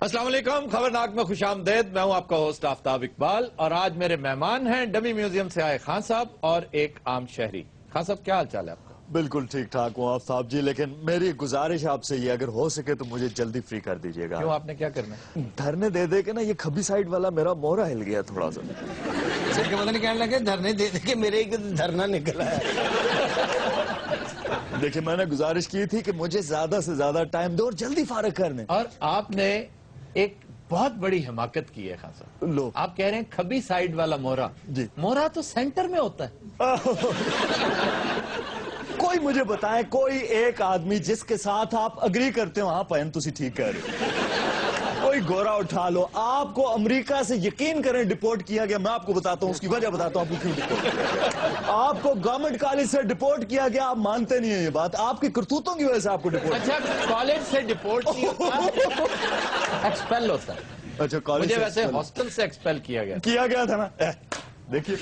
السلام علیکم، خبرناک میں خوش آمدید. میں ہوں آپ کا ہوسٹ آفتاب اقبال اور آج میرے مہمان ہیں ڈمی میوزیم سے آئے خان صاحب اور ایک عام شہری. خان صاحب کیا حال چال ہے آپ کا؟ بالکل ٹھیک ٹھاک ہوں آفتاب جی، لیکن میری گزارش آپ سے یہ اگر ہو سکے تو مجھے جلدی فری کر دیجیے گا. کیوں، آپ نے کیا کرنا ہے؟ دھرنے دے دے کے نا یہ کھبی سائیڈ والا میرا مورا ہل گیا تھوڑا سا. پتہ نہیں کہنے لگے دھرنے دے دے کے میرے ایک دھرنا نکلا ہے. دیکھیں میں نے گزارش کی تھی کہ مجھے زیادہ سے زیادہ ٹائم دو اور جلدی فارغ کرنے. اور آپ نے ایک بہت بڑی حماقت کی ہے خان صاحب. لو آپ کہہ رہے ہیں کھبی سائیڈ والا مورا. جی. مورا تو سینٹر میں ہوتا ہے. کوئی مجھے بتائیں کوئی ایک آدمی جس کے ساتھ آپ اگری کرتے ہو. ہاں پہن تسی ٹھیک کہہ رہے کوئی گورا اٹھا لو. آپ کو امریکہ سے یقین کریں ڈپورٹ کیا گیا. میں آپ کو بتاتا ہوں اس کی وجہ بتاتا ہوں آپ کو کیوں ڈپورٹ کیا گیا. آپ کو گورنمنٹ کالج سے ڈپورٹ کیا گیا. آپ مانتے نہیں ہیں یہ بات. آپ کی کرتوتوں کی وجہ سے آپ کو ڈپورٹ. اچھا کالج سے ڈپورٹ ایکسپیل ہوتا ہے. اچھا کالج مجھے ویسے ہاسٹل سے ایکسپیل کیا گیا تھا نا. دیکھیے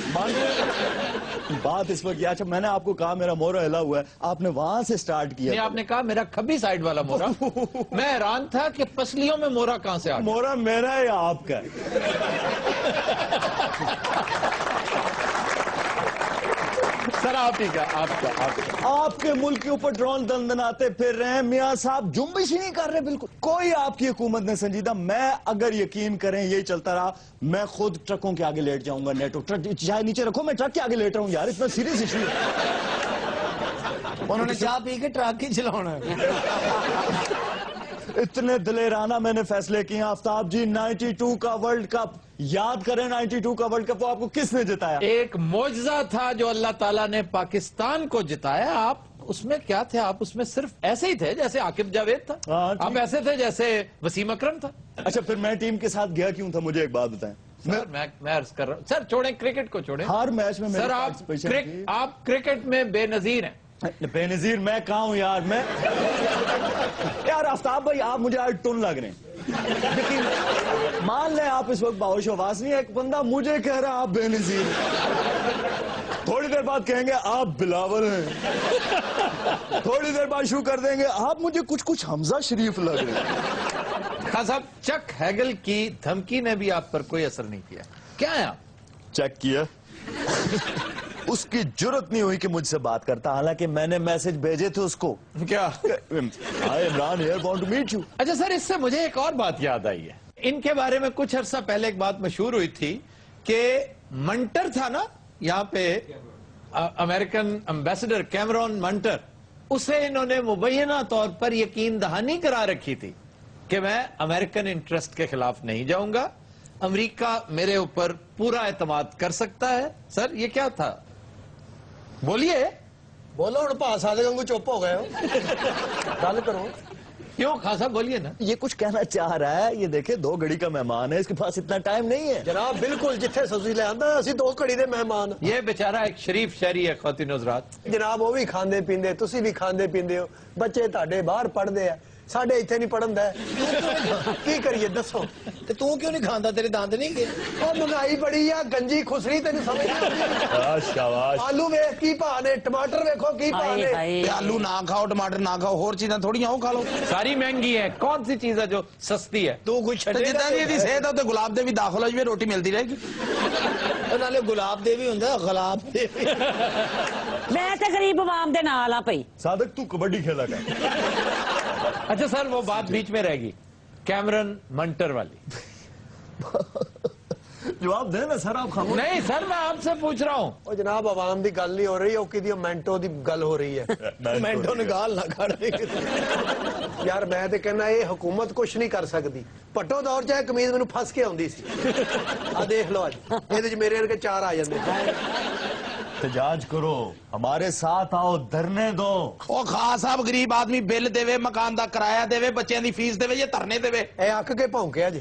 بات اس وقت. اچھا میں نے آپ کو کہا میرا مورا ہلا ہوا ہے. آپ نے وہاں سے سٹارٹ کیا. نہیں، آپ نے کہا میرا کھبی سائیڈ والا مورا. میں حیران تھا کہ پسلیوں میں مورا کہاں سے آ گیا. مورا میرا ہے یا آپ کا ہے؟ سر آپ ہی کا، آپ کا. آپ کے ملک کے اوپر ڈرون دندناتے پھر رہے ہیں میاں صاحب. جنبش ہی نہیں کر رہے بالکل. کوئی آپ کی حکومت نے سنجیدہ. میں اگر یقین کریں یہی چلتا رہا میں خود ٹرکوں کے آگے لیٹ جاؤں گا. نیٹو ٹرک چاہے نیچے رکھو میں ٹرک کے آگے لیٹ رہا ہوں یار. اتنا سیریس ایشو ہے. انہوں نے چاہ پی کے ٹرک ہی چلانا ہے. اتنے دلیرانہ میں نے فیصلے کیے ہیں آفتاب جی. 92 کا ورلڈ کپ یاد کریں. 92 کا ورلڈ کپ آپ کو کس نے جتایا؟ ایک معجزہ تھا جو اللہ تعالیٰ نے پاکستان کو جتایا. آپ اس میں کیا تھے؟ آپ اس میں صرف ایسے ہی تھے جیسے عاقب جاوید تھا. آپ ایسے تھے جیسے وسیم اکرم تھا. اچھا پھر میں ٹیم کے ساتھ گیا کیوں تھا؟ مجھے ایک بات بتائیں. سر میں عرض کر رہا ہوں. سر چھوڑیں کرکٹ کو چھوڑیں. ہر میچ میں سر آپ کرکٹ میں بے نظیر ہیں. بے نظیر میں کہاں ہوں یار. میں یار آفتاب بھائی آپ مجھے آج ٹن لگ رہے ہیں. لیکن مان لیں آپ اس وقت باوش آواز نہیں ہے. ایک بندہ مجھے کہہ رہا آپ بے نظیر ہیں. تھوڑی دیر بعد کہیں گے آپ بلاول ہیں. تھوڑی دیر بعد شروع کر دیں گے آپ مجھے کچھ حمزہ شریف لگ رہے ہیں. خان صاحب چک ہیگل کی دھمکی نے بھی آپ پر کوئی اثر نہیں کیا. کیا ہے آپ؟ چیک کیا اس کی جرت نہیں ہوئی کہ مجھ سے بات کرتا. حالانکہ میں نے میسج بھیجے تھے اس کو. کیا؟ I Imran here want to meet you. اچھا سر اس سے مجھے ایک اور بات یاد آئی ہے. ان کے بارے میں کچھ عرصہ پہلے ایک بات مشہور ہوئی تھی کہ منٹر تھا نا یہاں پہ امریکن امبیسڈر کیمرون منٹر. اسے انہوں نے مبینہ طور پر یقین دہانی کرا رکھی تھی کہ میں امریکن انٹرسٹ کے خلاف نہیں جاؤں گا. امریکہ میرے اوپر پورا اعتماد کر سکتا ہے. سر یہ کیا تھا؟ بولیے. بولو ہوں پاس آ کو چپ ہو گئے ہو. گل کرو. کیوں خان صاحب بولیے نا. یہ کچھ کہنا چاہ رہا ہے. یہ دیکھیں 2 گھڑی کا مہمان ہے. اس کے پاس اتنا ٹائم نہیں ہے. جناب بالکل جتھے سبزی لے آندا اسی 2 گھڑی دے مہمان. یہ بیچارہ ایک شریف شہری ہے خواتین حضرات. جناب وہ بھی کھاندے پیندے تسی بھی کھاندے پیندے ہو. بچے تہاڈے باہر پڑھدے ہیں ساڈے ایتھے نہیں پڑھن دے. کی کریے دسو. تے تو کیوں نہیں کھاندا؟ تیرے دانت نہیں گئے؟ او مہنگائی بڑی آ گنجی خسری تینوں سمجھ نہیں. شاباش. آلو ویکھ کی بھا نے. ٹماٹر ویکھو کی بھا نے. آلو نہ کھاؤ ٹماٹر نہ کھاؤ اور چیزیں تھوڑی ہیں وہ کھا لو. ساری مہنگی ہے. کون سی چیز ہے جو سستی ہے؟ تو کچھ چھڈے جتنا دی صحت ہے گلاب دے بھی داخل ہو جائے روٹی ملتی رہے گی. نالے گلاب دے بھی ہوندا غلاب دے بھی. میں تے غریب عوام دے نال آ پئی. صادق تو کبڈی کھیلا کر. اچھا سر وہ بات بیچ میں رہ گئی کیمرن منٹر والی. جواب دیں نا سر آپ خاموش. نہیں سر میں آپ سے پوچھ رہا ہوں. او جناب عوام دی گل نہیں ہو رہی. او کدی مینٹو دی گل ہو رہی ہے. مینٹو نے گال نہ کھڑ یار. میں تے کہنا یہ حکومت کچھ نہیں کر سکتی. پٹو دور چاہے قمیض مینوں پھس کے آندی سی. آ دیکھ لو اج ایدے وچ میرے ورگے 4 آ جاندے. احتجاج کرو ہمارے ساتھ آؤ دھرنے دو. او خاص صاحب غریب آدمی بل دے مکان دا کرایہ دے بچیاں دی فیس دے یہ دھرنے دے. اے اک کے بھونکیا جی.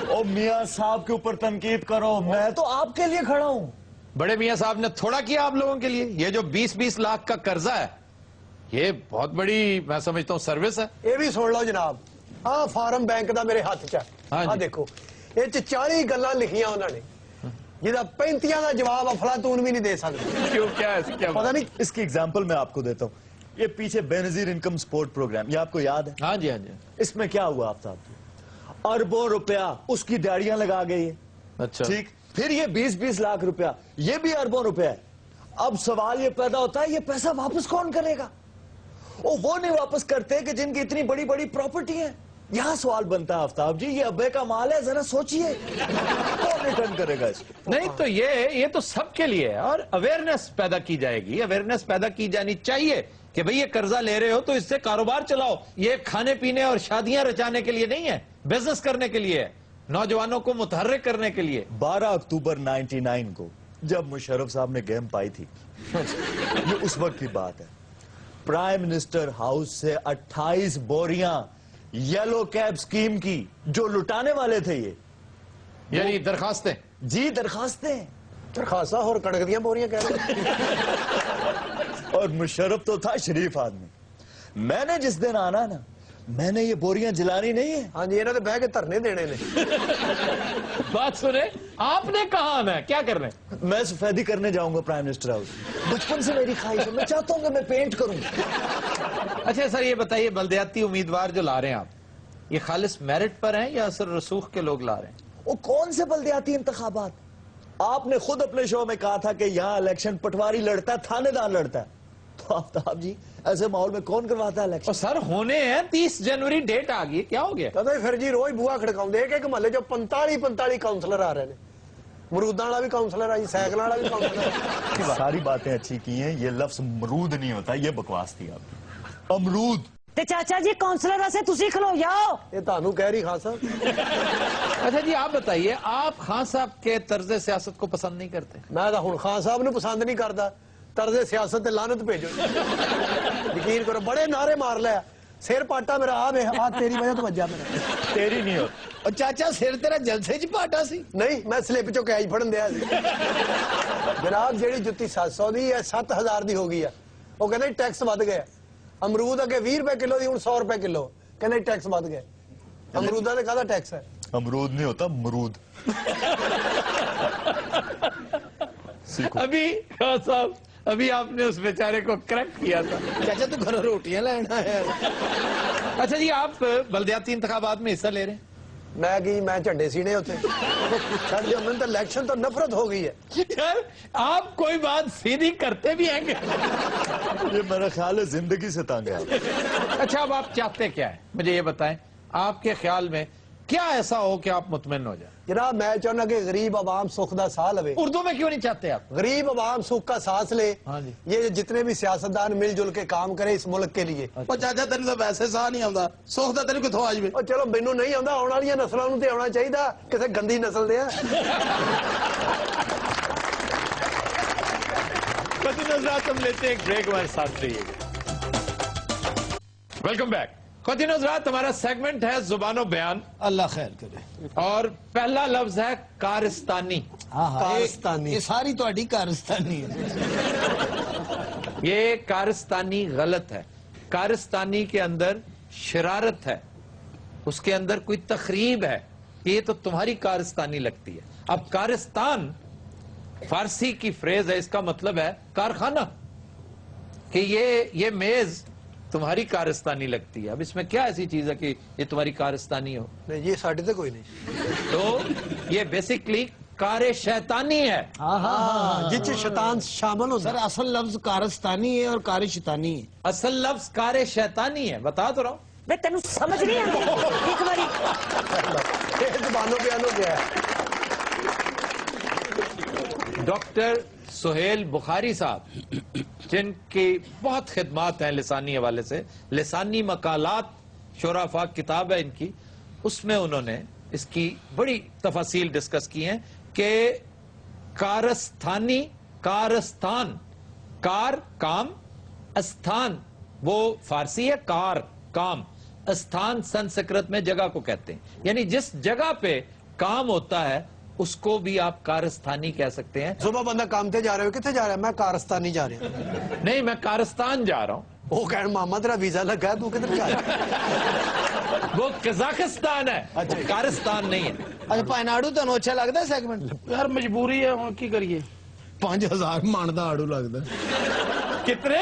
او میاں صاحب کے اوپر تنقید کرو. میں تو آپ کے لیے کھڑا ہوں. بڑے میاں صاحب نے تھوڑا کیا آپ لوگوں کے لیے. یہ جو 20-20 لاکھ کا قرضہ ہے یہ بہت بڑی میں سمجھتا ہوں سروس ہے. یہ بھی سن لو جناب. ہاں فارم بینک دا میرے ہاتھ چ ہے. ہاں دیکھو یہ 40 گلاں لکھیاں انہوں نے جہاں 35 کا جواب افلاطون بھی نہیں دے سکتے. کیوں کیا ہے؟ پتہ نہیں. اس کی ایگزامپل میں آپ کو دیتا ہوں. یہ پیچھے بے نظیر انکم سپورٹ پروگرام یہ آپ کو یاد ہے؟ ہاں جی ہاں جی. اس میں کیا ہوا آفتاب؟ اربوں روپیہ اس کی ڈیڑیاں لگا گئی ہے. اچھا ٹھیک. پھر یہ 20-20 لاکھ روپیہ یہ بھی اربوں روپیہ ہے. اب سوال یہ پیدا ہوتا ہے یہ پیسہ واپس کون کرے گا؟ وہ نہیں واپس کرتے کہ جن کی اتنی بڑی بڑی پراپرٹی ہے. یہاں سوال بنتا ہے آفتاب جی یہ ابے کا مال ہے ذرا سوچئے کون ریٹرن کرے گا اس کو؟ نہیں تو یہ تو سب کے لیے ہے اور اویئرنیس پیدا کی جائے گی. اویئرنیس پیدا کی جانی چاہیے کہ بھئی یہ قرضہ لے رہے ہو تو اس سے کاروبار چلاؤ. یہ کھانے پینے اور شادیاں رچانے کے لیے نہیں ہے, بزنس کرنے کے لیے ہے, نوجوانوں کو متحرک کرنے کے لیے. 12 اکتوبر 99 کو جب مشرف صاحب نے گیم پائی تھی یہ اس وقت کی بات ہے. پرائم منسٹر ہاؤس سے 28 بوریاں یلو کیب سکیم کی جو لٹانے والے تھے یہ یعنی درخواستیں جی درخواستیں درخواستہ اور کڑک دیاں بوریاں کہہ رہے اور مشرف تو تھا شریف آدمی. میں نے جس دن آنا نا میں نے یہ بوریاں جلانی نہیں ہے. ہاں جی انہوں نے بہ کے دھرنے دینے نے. بات سنیں آپ نے کہا آنا ہے کیا کرنے؟ میں سفیدی کرنے جاؤں گا پرائم منسٹر ہاؤس. بچپن سے میری خواہش ہے میں چاہتا ہوں کہ میں پینٹ کروں. اچھا سر یہ بتائیے بلدیاتی امیدوار جو لا رہے ہیں آپ یہ خالص میرٹ پر ہیں یا اثر رسوخ کے لوگ لا رہے ہیں؟ وہ کون سے بلدیاتی انتخابات؟ آپ نے خود اپنے شو میں کہا تھا کہ یہاں الیکشن پٹواری لڑتا ہے تھانے دار لڑتا ہے. تو آفتاب جی ایسے ماحول میں کون کرواتا ہے الیکشن؟ اور سر ہونے ہیں 30 جنوری ڈیٹ آ گئی کیا ہو گیا؟ پتہ پھر جی روز بوا کھڑکاؤں دے کہ محلے جو 45 کاؤنسلر آ رہے ہیں. مروداں والا بھی کاؤنسلر آ جی سائیکل والا بھی کاؤنسلر. ساری باتیں اچھی کی ہیں یہ لفظ مرود نہیں ہوتا یہ بکواس تھی آپ کی. امرود تے چاچا جی کاؤنسلر واسے تسی کھلو جاؤ. یہ تانوں کہہ رہی خان صاحب. اچھا جی آپ بتائیے آپ خان صاحب کے طرز سیاست کو پسند نہیں کرتے؟ میں تو ہوں خان صاحب نے پسند نہیں کرتا. طرز سیاست تے لعنت بھیجو. یقین کرو بڑے نعرے مار لیا سر پاٹا میرا آ تیری وجہ تو وجہ میرا. تیری نہیں ہوتی. اور چاچا سر تیرا جلسے چ پاٹا سی. نہیں میں سلپ چو کیش پڑھن دیا سی. جناب جیڑی جتی 700 دی ہے 7000 دی ہو گئی ہے. وہ کہتے ٹیکس ود گیا. امرود اگے 20 روپے کلو دی ہوں 100 روپے کلو. کہتے ٹیکس ود گئے. امرودہ نے کہا ٹیکس ہے. امرود نہیں ہوتا مرود. ابھی خان صاحب ابھی آپ نے اس بیچارے کو کریکٹ کیا تھا. چاچا تو گھر روٹیاں لینا ہے. اچھا جی آپ بلدیاتی انتخابات میں حصہ لے رہے ہیں؟ میں جھنڈے سینے ہوتے چھڑ جو من تو الیکشن تو نفرت ہو گئی ہے. یار آپ کوئی بات سیدھی کرتے بھی ہیں کہ یہ میرا خیال ہے زندگی سے تانگ ہے. اچھا اب آپ چاہتے کیا ہے مجھے یہ بتائیں آپ کے خیال میں کیا ایسا ہو کہ آپ مطمئن ہو جائیں؟ جناب میں چاہنا کہ غریب عوام سکھ دا ساہ لوے. اردو میں کیوں نہیں چاہتے آپ؟ غریب عوام سکھ کا سانس لے. ہاں جی. یہ جتنے بھی سیاستدان مل جل کے کام کرے اس ملک کے لیے. اور چاچا تیری تو ویسے ساہ نہیں آتا سوکھ دا تیری کتوں آج بھی. اور چلو مینوں نہیں آتا آنے والی نسلوں نوں تے آنا چاہیے کسے گندی نسل دے. حضرات ہم لیتے ہیں ایک بریک ہمارے ساتھ رہیے گا. Welcome back. خواتین حضرات ہمارا سیگمنٹ ہے زبان و بیان اللہ خیر کرے. اور پہلا لفظ ہے کارستانی. کارستانی. یہ ساری تہاڈی کارستانی ہے. یہ کارستانی غلط ہے. کارستانی کے اندر شرارت ہے اس کے اندر کوئی تخریب ہے. یہ تو تمہاری کارستانی لگتی ہے. اب کارستان فارسی کی فریز ہے اس کا مطلب ہے کارخانہ کہ یہ میز تمہاری کارستانی لگتی ہے. اب اس میں کیا ایسی چیز ہے کہ یہ تمہاری کارستانی ہو؟ نہیں یہ ساڈے تے کوئی نہیں. تو یہ بیسیکلی کار شیطانی ہے. جس شیطان شامل ہو. سر اصل لفظ کارستانی ہے اور کار شیطانی ہے. اصل لفظ کار شیطانی ہے بتا تو رہا ہوں. بے تینوں سمجھ نہیں آتی ایک باری زبانوں بیانوں کیا ہے. ڈاکٹر سہیل بخاری صاحب جن کی بہت خدمات ہیں لسانی حوالے سے لسانی مقالات شرافا کتاب ہے ان کی اس میں انہوں نے اس کی بڑی تفاصیل ڈسکس کی ہیں کہ کارستانی کارستان کار کام استھان وہ فارسی ہے کار کام استھان سنسکرت میں جگہ کو کہتے ہیں یعنی جس جگہ پہ کام ہوتا ہے اس کو بھی آپ کارستانی کہہ سکتے ہیں. صبح بندہ کام تے جا رہے ہو کتنے جا رہا ہے؟ میں کارستانی جا رہا ہوں. نہیں میں کارستان جا رہا ہوں. وہ کہن ماما تیرا ویزا لگا ہے تو کدھر جا رہا ہے؟ وہ قزاقستان ہے وہ کارستان نہیں ہے. اچھا پائناڑو تانوں اچھا لگدا ہے سیگمنٹ؟ یار مجبوری ہے ہن کی کریے. 5000 من دا آڑو لگدا. کتنے؟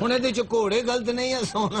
ਹੁਣ ਇਹਦੇ ਚ ਘੋੜੇ ਗਲਤ ਨਹੀਂ ਆ ਸੋਨਾ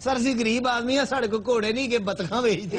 ਸਰ ਅਸੀਂ ਗਰੀਬ ਆਦਮੀ ਆ ਸਾਡੇ ਕੋਲ ਘੋੜੇ ਨਹੀਂ ਕਿ ਬਤਖਾਂ ਵੇਚਦੇ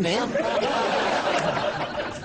ਨੇ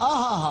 ਆਹਾ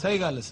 ਸਹੀ ਗੱਲ ਹੈ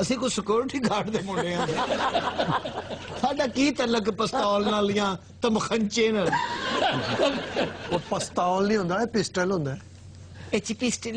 ਅਸੀਂ ਕੋਈ ਸਿਕਿਉਰਿਟੀ ਗਾਰਡ ਦੇ ਮੁੰਡੇ ਆ ਸਾਡਾ ਕੀ ਤਲਕ ਪਿਸਤੌਲ ਨਾਲ ਜਾਂ ਤਮਖੰਚੇ ਨਾਲ ਉਹ ਪਿਸਤੌਲ ਨਹੀਂ ਹੁੰਦਾ, ਇਹ ਪਿਸਟਲ ਹੁੰਦਾ। ਐਚ ਪਿਸਟਲ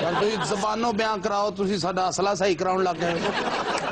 ਯਾਰ ਤੁਸੀਂ ਜ਼ਬਾਨੋਂ ਬਿਆਨ ਕਰਾਓ, ਤੁਸੀਂ ਸਾਡਾ ਅਸਲਾ ਸਹੀ ਕਰਾਉਣ ਲੱਗ ਗਏ ਹੋ।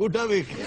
ਗੁੱਡਾ ਵੇਖਿਆ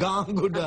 ਗਾਂ ਗੁੱਡਾ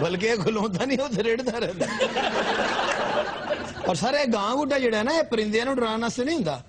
ਬਲਕਿ ਇਹ ਖਲੋਂਦਾ ਨਹੀਂ ਉਹ ਰੇੜਦਾ ਰਹਿੰਦਾ ਔਰ ਸਰ ਇਹ ਗਾਂ ਗੁੱਡਾ ਜਿਹੜਾ ਨਾ ਇਹ ਪਰਿੰਦਿਆਂ ਨੂੰ ਡਰਾਉਣ ਵਾਸਤੇ ਨਹੀਂ ਹੁੰਦਾ,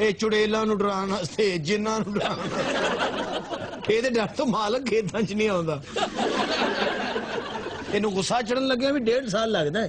ਇਹ ਚੁੜੇਲਾਂ ਨੂੰ ਡਰਾਉਣ ਵਾਸਤੇ, ਜਿੰਨਾਂ ਨੂੰ ਡਰਾਉਣ ਵਾਸਤੇ। ਇਹਦੇ ਡਰ ਤੋਂ ਮਾਲਕ ਖੇਤਾਂ 'ਚ ਨਹੀਂ ਆਉਂਦਾ। ਇਹਨੂੰ ਗੁੱਸਾ ਚੜਨ ਲੱਗਿਆ ਵੀ 1.5 ਸਾਲ ਲੱਗਦਾ ਹੈ।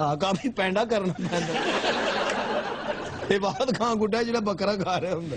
ਹਾਂ ਕਾਫੀ ਪੈਂਡਾ ਕਰਨਾ ਪੈਂਦਾ। ਇਹ ਬਾਅਦ ਖਾਂ ਗੁੱਡਾ ਜਿਹੜਾ ਬੱਕਰਾ ਖਾ ਰਿਹਾ ਹੁੰਦਾ।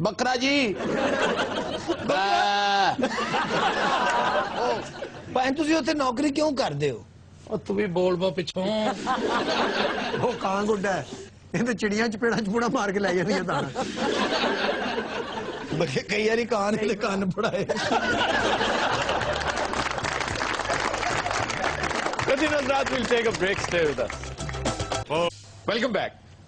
ਬੱਕਰਾ ਜੀ ਭਾਵੇਂ ਤੁਸੀਂ ਉੱਥੇ ਨੌਕਰੀ ਕਿਉਂ ਕਰਦੇ ਹੋ? ਉਹ ਤੂੰ ਵੀ ਬੋਲ ਬੋ ਪਿੱਛੋਂ। ਉਹ ਕਾਂ ਗੁੱਡਾ ਹੈ, ਇਹ ਤੇ ਚਿੜੀਆਂ ਚਪੇੜਾ ਚਪੂੜਾ ਮਾਰ ਕੇ ਲੈ ਜਾਂਦੀਆਂ ਦਾਣਾ। ਬੜੇ ਕਈ ਵਾਰੀ ਕਾਨ ਨੇ ਕੰਨ ਫੜਾਏ। Khawateen Hazrat will take a break. Stay with us. Welcome back.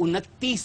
29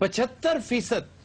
75%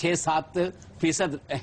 6-7%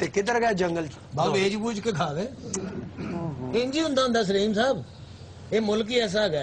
ਤੇ ਕਿੱਧਰ ਗਏ ਜੰਗਲ ਬਾਬ ਵੇਚ ਬੂਝ ਕੇ ਖਾ ਗਏ ਇੰਜ ਹੀ ਹੁੰਦਾ ਸਲੀਮ ਸਾਹਿਬ ਇਹ ਮੁਲਕ ਹੀ ਐਸਾ ਹੈਗਾ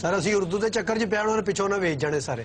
ਸਰ ਅਸੀਂ ਉਰਦੂ ਦੇ ਚੱਕਰ 'ਚ ਪਿਆ ਉਹਨਾਂ ਨੇ ਪਿੱਛੋਂ ਨਾ ਵੇਚ ਜਾਣੇ ਸਾਰੇ।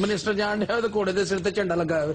ਮਿਨਿਸਟਰ ਜਾਣ ਡਿਆ ਤੇ ਘੋੜੇ ਦੇ ਸਿਰ ਤੇ ਝੰਡਾ ਲੱਗਾ ਹੋਇਆ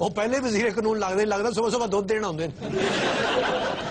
ਉਹ ਪਹਿਲੇ ਵਜ਼ੀਰ ਕਾਨੂੰਨ ਲੱਗਦਾ ਸੁਬਹ ਸੁਬਹ ਦੁੱਧ ਦੇਣ ਆਉਂਦੇ ਨੇ।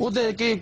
ਉਹਦੇ ਕਿ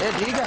ਇਹ ਠੀਕ ਹੈ।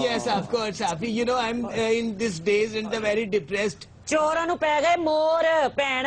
Yes, of course, Safi. You know, I'm in these days in the very depressed. ਚੋਰਾਂ ਨੂੰ ਪੈ ਗਏ ਮੋਰ ਭੈਣ।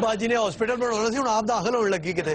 ਬਾਜੀ ਨੇ ਹਸਪੀਟਲ ਬਣਾਉਣਾ ਸੀ, ਹੁਣ ਆਪ ਦਾਖਲ ਹੋਣ ਲੱਗੀ ਕਿਤੇ।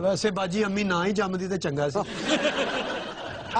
ਵੈਸੇ ਬਾਜੀ ਅੰਮੀ ਨਾ ਹੀ ਜੰਮਦੀ ਤੇ ਚੰਗਾ ਸੀ।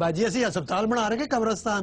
ਬਾਜੀ ਅਸੀਂ ਹਸਪਤਾਲ ਬਣਾ ਰਹੇ ਕਿ ਕਬਰਸਤਾਨ?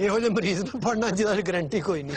ਇਹੋ ਜਿਹੇ ਮਰੀਜ਼ ਨੂੰ ਫੜਨਾ ਜਿਹਦਾ ਗਾਰੰਟੀ ਕੋਈ ਨਹੀਂ।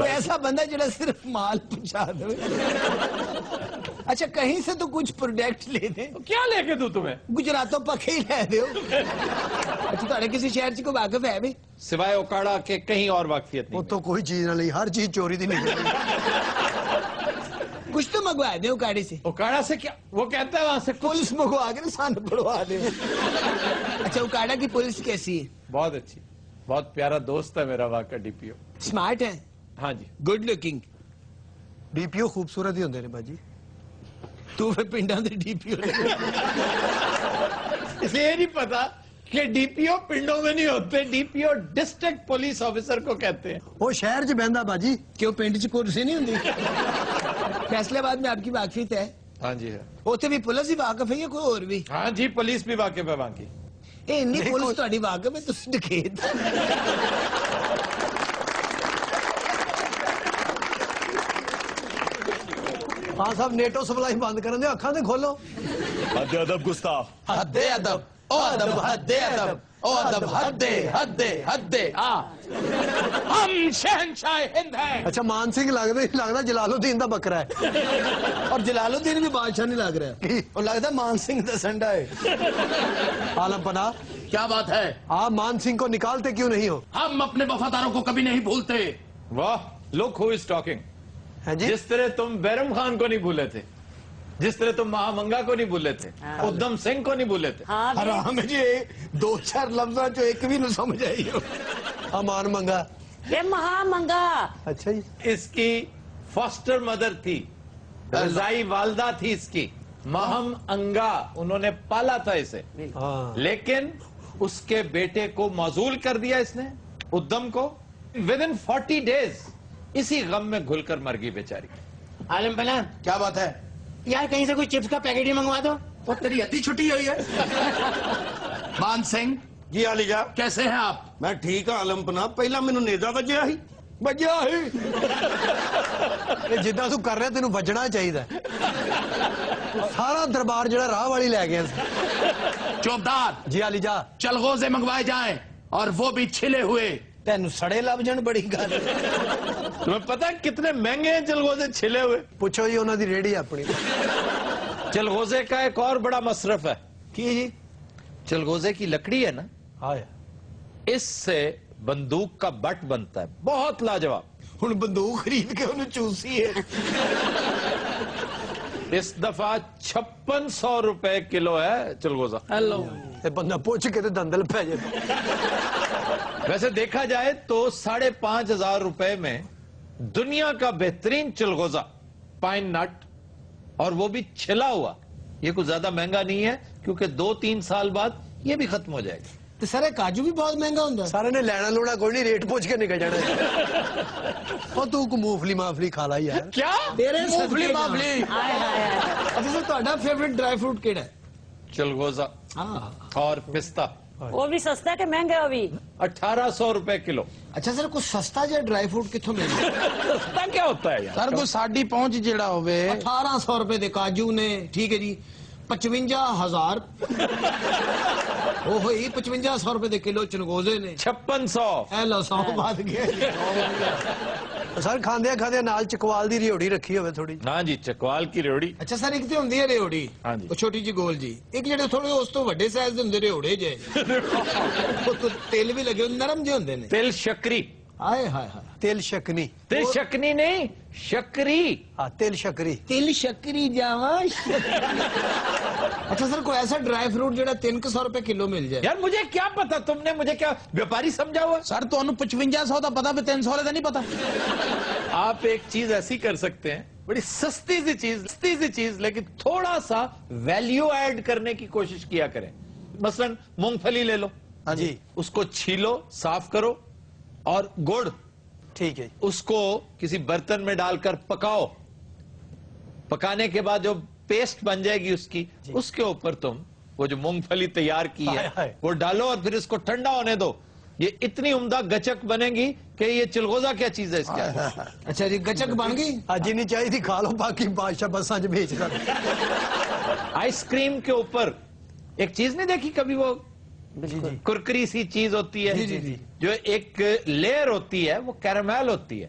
کوئی ایسا بندہ جڑا صرف مال پہنچا دے. اچھا کہیں سے تو کچھ پروڈکٹ لے دیں. کیا لے کے دوں تمہیں؟ گجراتوں پکے ہی لے دیو. اچھا تھوڑے کسی شہر چ کو واقف ہے بھی؟ سوائے اوکاڑا کے کہیں اور واقفیت وہ نہیں. تو کوئی چیز نہ لی, ہر چیز چوری دی نکل. کچھ تو منگوا دیں اوکاڑے سے. اوکاڑا سے کیا وہ کہتا ہے وہاں سے پولیس منگوا کے نا سان پڑوا دیں. اچھا اوکاڑا کی پولیس کیسی ہے؟ بہت اچھی, بہت پیارا دوست ہے میرا وہاں کا ڈی پی او. سمارٹ ہے, ہاں جی. Good looking. ڈی پی او خوبصورت ہی ہوندے نے باجی. تو پھر پنڈاں دے ڈی پی او. اسے یہ نہیں پتا کہ ڈی پی او پنڈوں میں نہیں ہوتے, ڈی پی او ڈسٹرکٹ پولیس آفیسر کو کہتے ہیں. وہ شہر چ بہندا باجی. کیوں پنڈ چ کرسی نہیں ہوندی؟ فیصلہ آباد میں آپ کی واقفیت ہے؟ ہاں جی ہے. اوتھے بھی پولیس ہی واقف ہے یا کوئی اور بھی؟ ہاں جی پولیس بھی واقف ہے وہاں کی. اے انی پولیس تہاڈی واقف ہے تسی ڈکیت. ہاں صاحب نیٹو سپلائی بند کرن دے, اکھاں تے کھولو. حد ادب گستاخ. حد ادب او ادب حد ادب او ادب حد حد حد ہم شہنشاہ ہند ہیں. اچھا مان سنگھ لگدا جلال الدین دا بکرا ہے. اور جلال الدین بھی بادشاہ نہیں لگ رہا, اور لگتا ہے مان سنگھ دا سنڈا ہے. عالم پناہ کیا بات ہے؟ آپ مان سنگھ کو نکالتے کیوں نہیں ہو؟ ہم اپنے وفاداروں کو کبھی نہیں بھولتے. واہ, لک ہو از ٹاکنگ. ہیں جی جس طرح تم بیرم خان کو نہیں بھولے تھے, جس طرح تم مہا منگا کو نہیں بھولے تھے, ادھم سنگھ کو نہیں بھولے تھے. ہاں بھی. حرام ہے جی, دو چار لفظاں جو ایک بھی نہ سمجھ آئی ہو. امان منگا. یہ مہا منگا اچھا جی. اس کی فاسٹر مدر تھی, رضائی والدہ تھی اس کی, مہم انگا, انہوں نے پالا تھا اسے. ہاں لیکن اس کے بیٹے کو معزول کر دیا اس نے, ادھم کو. ود ان 40 days اسی غم میں گھل کر مر گئی بیچاری. عالم پناہ کیا بات ہے یار, کہیں سے کوئی چپس کا پیکٹ ہی منگوا دو. وہ تیری ادھی چھٹی ہوئی ہے. مان سنگھ جی علی جا, کیسے ہیں آپ؟ میں ٹھیک ہاں عالم پناہ. پہلا مینوں نیزا وجیا ہی. بجیا ہی جدہ تو کر رہے تینوں بجنا چاہیے. سارا دربار جڑا راہ والی لے گیا. چوبدار جی علی جا. چلغوزے منگوائے جائیں, اور وہ بھی چھلے ہوئے. تینوں سڑے لب جان بڑی گل. تمہیں پتا کتنے مہنگے ہیں چلغوزے چھلے ہوئے؟ پوچھو جی انہوں دی ریڑھی اپنی. چلغوزے کا ایک اور بڑا مصرف ہے. کی جی؟ چلغوزے کی لکڑی ہے نا, آیا اس سے بندوق کا بٹ بنتا ہے, بہت لاجواب. ہن بندوق خرید کے انہوں چوسی ہے. اس دفعہ 5600 روپے کلو ہے چلغوزہ. بندہ پوچھ کے تو دندل پہ جائے. ویسے دیکھا جائے تو 5500 روپے میں دنیا کا بہترین چلغوزہ, پائن نٹ, اور وہ بھی چھلا ہوا. یہ کچھ زیادہ مہنگا نہیں ہے کیونکہ 2-3 سال بعد یہ بھی ختم ہو جائے گا. تو سارے کاجو بھی بہت مہنگا ہوں. سارے نے لینا لوڑا کوئی نہیں, ریٹ پوچھ کے نکل جانا. اور تو کو مونگفلی مافلی کھا لا یار. کیا تیرے مونگفلی مافلی. اچھا سر تہاڈا فیوریٹ ڈرائی فروٹ کیڑا ہے؟ چلغوزہ اور پستہ. وہ بھی سستا کہ مہنگا ہے وہ بھی؟ 1800 روپے کلو. اچھا سر کچھ سستا جا ڈرائی فروٹ کتوں ملتا ہے؟ سستا کیا ہوتا ہے یار؟ سر کو ساڑھی پہنچ جڑا ہوئے 1800 روپے دے کاجو نے, ٹھیک ہے جی. 55,000 وہ ہوئی 5500 روپے دے کلو چلغوزے نے. 5600. اے لو 100 بات گئے. سر کھاندیا کھاندیا نال چکوال دی ریوڑی رکھی ہوئے تھوڑی. ہاں جی, چکوال کی ریوڑی. اچھا سر ایک تے ہوندی ہے ریوڑی, ہاں جی. وہ چھوٹی جی گول جی. ایک جڑے تھوڑے اس تو وڈے سائز دے ہوندے ریوڑے جے, وہ تو تیل بھی لگے نرم جے ہوندے نے. تل شکری. ہائے ہائے ہائے. تیل شکنی. تل شکنی نہیں, شکری. ہاں تیل شکری. تل شکری جاواں. اچھا سر کوئی ایسا ڈرائی فروٹ جڑا 300 روپے کلو مل جائے؟ یار مجھے کیا پتا, تم نے مجھے کیا بیپاری سمجھا ہوا؟ سر تو 5500 دا پتا بھی 300 دا نہیں پتا. آپ ایک چیز ایسی کر سکتے ہیں, بڑی سستی سی چیز لیکن تھوڑا سا ویلیو ایڈ کرنے کی کوشش کیا کریں. مثلا مونگ پھلی لے لو, ہاں جی, اس کو چھیلو, صاف کرو, اور گڑ, ٹھیک ہے, اس کو کسی برتن میں ڈال کر پکاؤ. پکانے کے بعد جو پیسٹ بن جائے گی اس کی, اس کے اوپر تم وہ جو مونگ پھلی تیار کی ہے وہ ڈالو, اور پھر اس کو ٹھنڈا ہونے دو. یہ اتنی عمدہ گچک بنے گی کہ یہ چلغوزہ کیا چیز ہے اس کے اندر. اچھا جی, گچک بن گئی. آج نہیں چاہیے تھی, کھا لو, باقی بادشاہ بساں چ بھیج کر. آئس کریم کے اوپر ایک چیز نہیں دیکھی کبھی, وہ کرکری سی چیز ہوتی ہے, جو ایک لیئر ہوتی ہے وہ کیرامل ہوتی ہے,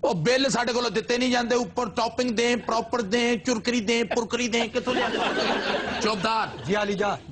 ਉਹ ਬਿੱਲ ਸਾਡੇ ਕੋਲੋਂ ਦਿੱਤੇ ਨਹੀਂ ਜਾਂਦੇ, ਉੱਪਰ ਟੌਪਿੰਗ ਦੇ, ਪ੍ਰੋਪਰ ਦੇ, ਚੁਰਕਰੀ ਦੇ, ਪੁਰਕਰੀ ਦੇ, ਕਿੱਥੋਂ ਲਿਆ? ਚੌਕਦਾਰ ਜੀ ਆਲੀ ਜਾ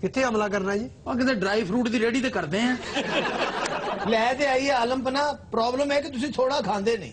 ਕਿੱਥੇ ਹਮਲਾ ਕਰਨਾ ਜੀ? ਉਹ ਕਿਤੇ ਡਰਾਈ ਫਰੂਟ ਦੀ ਰੇੜੀ ਤੇ ਕਰਦੇ ਆ। ਲੈ ਤੇ ਆਈ ਆਲਮ ਪਨਾ, ਪ੍ਰੋਬਲਮ ਹੈ ਕਿ ਤੁਸੀਂ ਥੋੜਾ ਖਾਂਦੇ ਨਹੀਂ।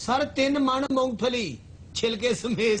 ਸਰ 3 ਮਣ ਮੂੰਗਫਲੀ ਛਿਲਕੇ ਸਮੇਤ।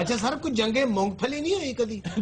ਅੱਛਾ ਸਰ ਕੋਈ ਜੰਗੇ ਮੂੰਗਫਲੀ ਨਹੀਂ ਹੋਈ ਕਦੀ?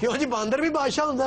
ਕਿਉਂ ਜੀ ਬਾਂਦਰ ਵੀ ਬਾਦਸ਼ਾਹ ਹੁੰਦਾ?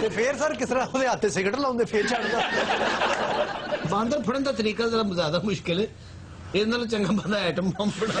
ਤੇ ਫੇਰ ਸਰ ਕਿਸ ਤਰ੍ਹਾਂ ਉਹਦੇ ਹੱਥੇ ਸਿਗਰਟ ਲਾਉਂਦੇ ਫੇਰ ਛੱਡਦਾ? ਬਾਂਦਰ ਫੜਨ ਦਾ ਤਰੀਕਾ ਜ਼ਰਾ ਜ਼ਿਆਦਾ ਮੁਸ਼ਕਿਲ ਹੈ, ਇਹਦੇ ਨਾਲ ਚੰਗਾ ਬੰਦਾ ਐਟਮ ਬੰਬ ਬਣਾ।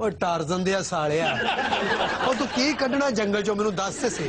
ਓ ਟਾਰਜ਼ਨ ਦੇ ਸਾਲਿਆ, ਉਹ ਤੂੰ ਕੀ ਕੱਢਣਾ ਜੰਗਲ ਚੋਂ ਮੈਨੂੰ ਦੱਸ ਤੇ ਸਹੀ।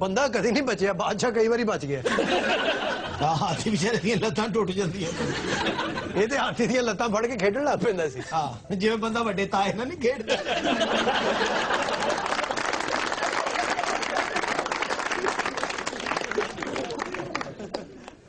ਬੰਦਾ ਕਦੀ ਨਹੀਂ ਬਚਿਆ, ਬਾਦਸ਼ਾਹ ਕਈ ਵਾਰੀ ਬਚ ਗਿਆ। ਹਾਂ ਹਾਥੀ ਵਿਚਾਰੇ ਦੀਆਂ ਲੱਤਾਂ ਟੁੱਟ ਜਾਂਦੀਆਂ। ਇਹ ਤੇ ਹਾਥੀ ਦੀਆਂ ਲੱਤਾਂ ਫੜ ਕੇ ਖੇਡਣ ਲੱਗ ਪੈਂਦਾ ਸੀ। ਹਾਂ ਜਿਵੇਂ ਬੰਦਾ ਵੱਡੇ ਤਾਏ ਨਾਲ ਨਹੀਂ ਖੇਡਦਾ।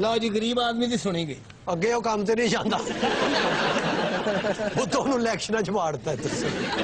ਲਓ ਜੀ ਗਰੀਬ ਆਦਮੀ ਦੀ ਸੁਣੀ ਗਈ। ਅੱਗੇ ਉਹ ਕੰਮ ਤੇ ਨਹੀਂ ਜਾਂਦਾ, ਉਹ ਤੁਹਾਨੂੰ ਇਲੈਕਸ਼ਨਾਂ ਚ ਵਾੜਦਾ ਹੈ।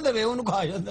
ਦੇਵੇ ਉਹਨੂੰ ਖਾ ਜਾਂਦਾ।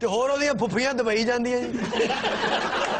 ਤੇ ਹੋਰ ਉਹਦੀਆਂ ਫੁੱਫੀਆਂ ਦਵਾਈ ਜਾਂਦੀਆਂ ਜੀ।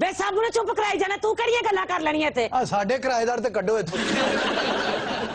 ਵੇ ਸਭ ਨੂੰ ਚੁੱਪ ਕਰਾਈ ਜਾਣਾ, ਤੂੰ ਕਿਹੜੀਆਂ ਗੱਲਾਂ ਕਰ ਲੈਣੀਆਂ ਇੱਥੇ? ਆ ਸਾਡੇ ਕਿਰਾਏਦਾਰ ਤੇ ਕੱਢੋ ਇੱਥੋਂ।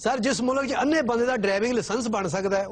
ਸਰ ਜਿਸ ਮੁਲਕ 'ਚ ਅੰਨੇ ਬੰਦੇ ਦਾ ਡਰਾਈਵਿੰਗ ਲਾਇਸੈਂਸ ਬਣ ਸਕਦਾ ਹੈ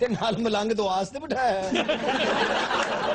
ਤੇ ਨਾਲ ਮਲੰਗ ਤੋਂ ਆਸਤੇ ਬਿਠਾਇਆ ਹੈ।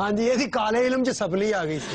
ਹਾਂਜੀ ਇਹਦੀ ਕਾਲੇ ਇਲਮ 'ਚ ਸਫਲੀ ਆ ਗਈ ਸੀ।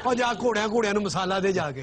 ਉਹ ਜਾ ਘੋੜਿਆਂ ਨੂੰ ਮਸਾਲਾ ਦੇ ਜਾ ਕੇ।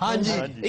ਹਾਂਜੀ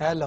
ਹੈਲੋ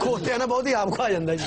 ਖੋਤਿਆਂ ਨਾਲ ਬਹੁਤ ਹੀ ਆਪ ਖਾ ਜਾਂਦਾ ਜੀ।